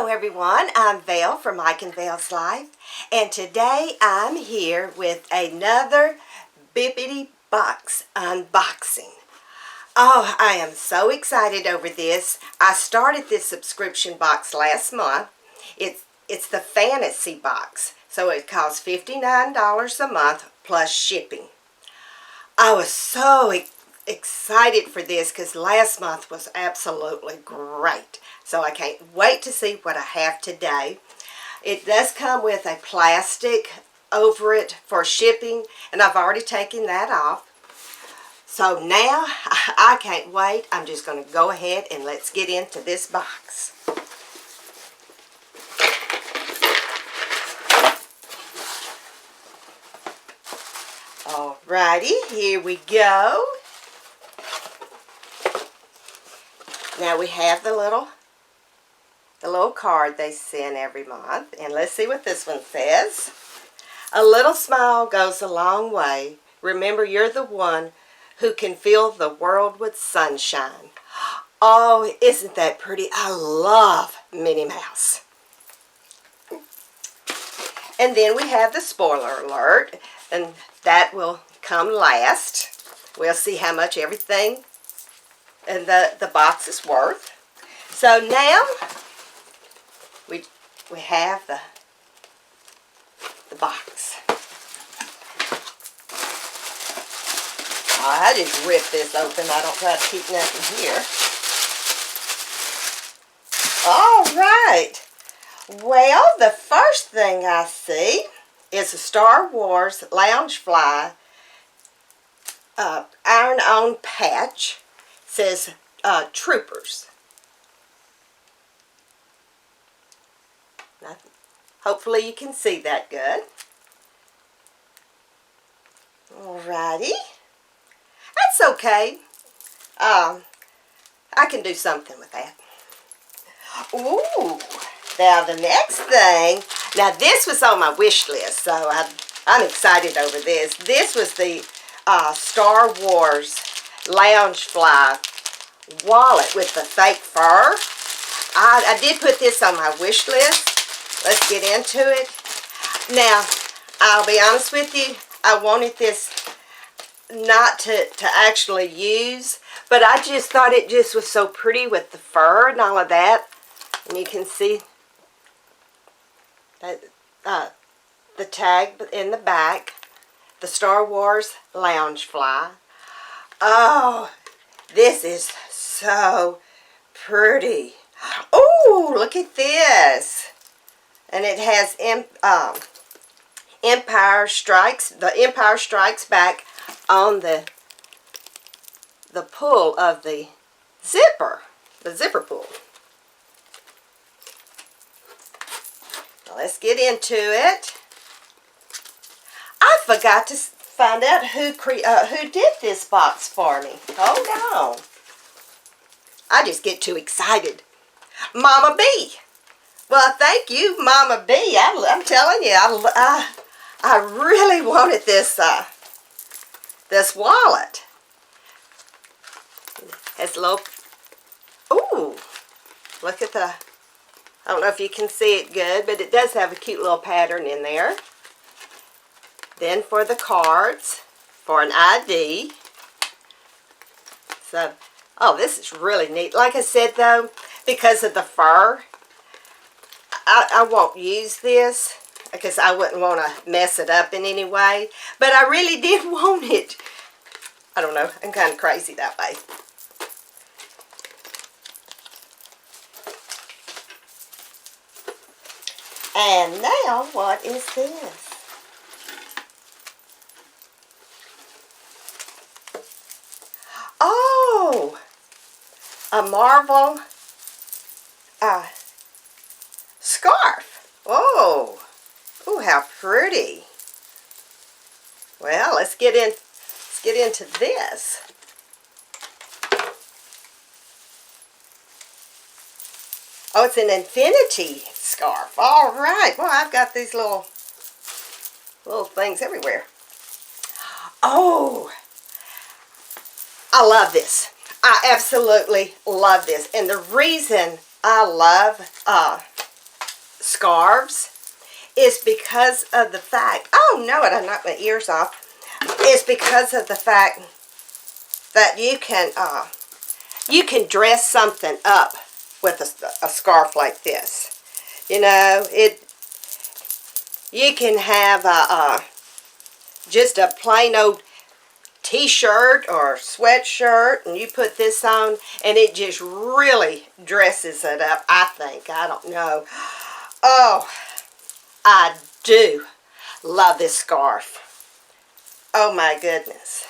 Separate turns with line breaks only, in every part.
Hello everyone, I'm Val from MikeandVelsLife, and today I'm here with another Bibbidi Box unboxing. Oh, I am so excited over this. I started this subscription box last month. It's the fantasy box, so it costs $59 a month plus shipping. I was so excited for this because last month was absolutely great. So I can't wait to see what I have today. It does come with a plastic over it for shipping, and I've already taken that off. So now I can't wait. I'm just going to go ahead and let's get into this box. Alrighty, here we go. Now we have the little card they send every month, and let's see what this one says. A little smile goes a long way. Remember, you're the one who can fill the world with sunshine. Oh, isn't that pretty? I love Minnie Mouse. And then we have the spoiler alert, and that will come last. We'll see how much everything and the box is worth. So now we have the box. I just rip this open. I don't try to keep nothing here. All right. Well, the first thing I see is a Star Wars Loungefly iron-on patch. It says Troopers. Now, hopefully you can see that good. Alrighty. That's okay. I can do something with that. Ooh. Now the next thing, now this was on my wish list, so I'm excited over this. This was the Star Wars Loungefly wallet with the fake fur. I did put this on my wish list. Let's get into it. Now, I'll be honest with you, I wanted this not to actually use, but I just thought it just was so pretty with the fur and all of that. And you can see that, the tag in the back, the Star Wars Loungefly. Oh, this is so pretty. Oh, look at this. And it has Empire Strikes Back on the pull of the zipper pull. Now let's get into it. I forgot to find out who did this box for me. Hold on. I just get too excited. Mama B. Well, thank you, Mama B. I'm telling you, I really wanted this this wallet. It's a little. Ooh, look at the. I don't know if you can see it good, but it does have a cute little pattern in there. Then for the cards, for an ID. So, oh, this is really neat. Like I said, though, because of the fur, I won't use this because I wouldn't want to mess it up in any way. But I really did want it. I don't know. I'm kind of crazy that way. And now, what is this? Oh, a Marvel scarf. Oh, how pretty. Well, let's get into this. Oh, it's an infinity scarf. All right. Well, I've got these little things everywhere. Oh, I love this. I absolutely love this. And the reason I love scarves is because of the fact, oh no, I knocked my ears off. It's because of the fact that you can dress something up with a scarf like this. You know, you can have just a plain old t-shirt or sweatshirt, and you put this on, and it just really dresses it up, I think. I don't know. Oh, I do love this scarf. Oh my goodness.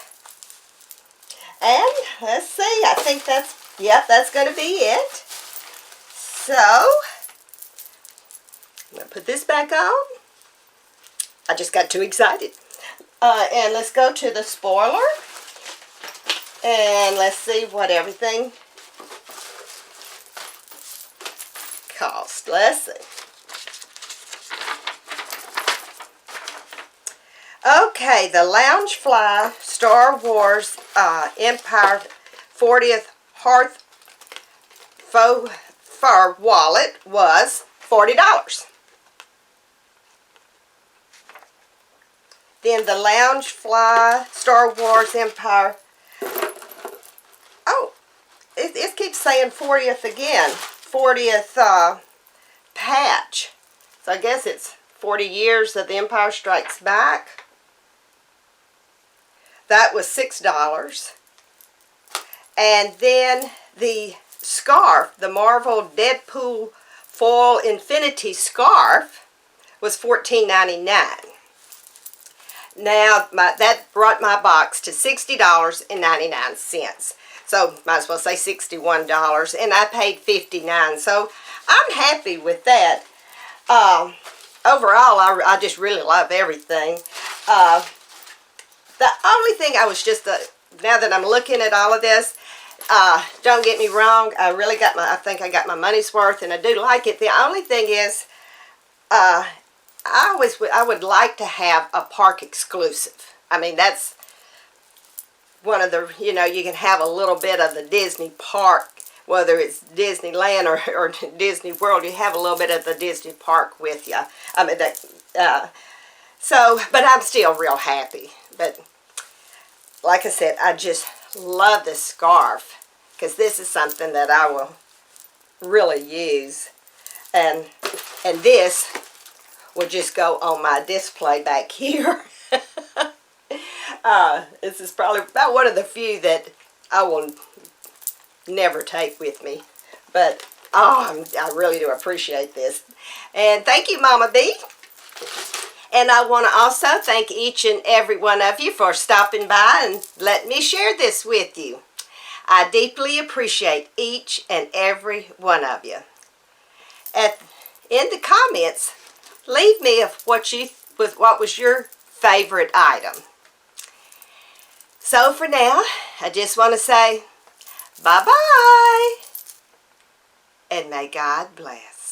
And let's see, I think that's going to be it. So, I'm going to put this back on. I just got too excited. And let's go to the spoiler. And let's see what everything cost. Let's see. Okay, the Loungefly Star Wars Empire 40th Hearth Faux Fur Wallet was $40. Then the Loungefly Star Wars Empire, oh, it keeps saying 40th again, 40th patch. So I guess it's 40 years of The Empire Strikes Back. That was $6. And then the scarf, the Marvel Deadpool Foil Infinity Scarf, was $14.99. Now, that brought my box to $60.99. So, might as well say $61. And I paid $59. So, I'm happy with that. Overall, I just really love everything. The only thing I was just, now that I'm looking at all of this, don't get me wrong, I think I got my money's worth, and I do like it. The only thing is, I would like to have a park exclusive. I mean, that's one of the, you know, you can have a little bit of the Disney park, whether it's Disneyland or Disney World, you have a little bit of the Disney park with you. I mean, but I'm still real happy. But like I said, I just love this scarf, because this is something that I will really use. And this will just go on my display back here. This is probably about one of the few that I will never take with me. But, oh, I really do appreciate this. And thank you, Mama B. And I want to also thank each and every one of you for stopping by and letting me share this with you. I deeply appreciate each and every one of you. In the comments, leave me what was your favorite item. So for now, I just want to say bye-bye, and may God bless.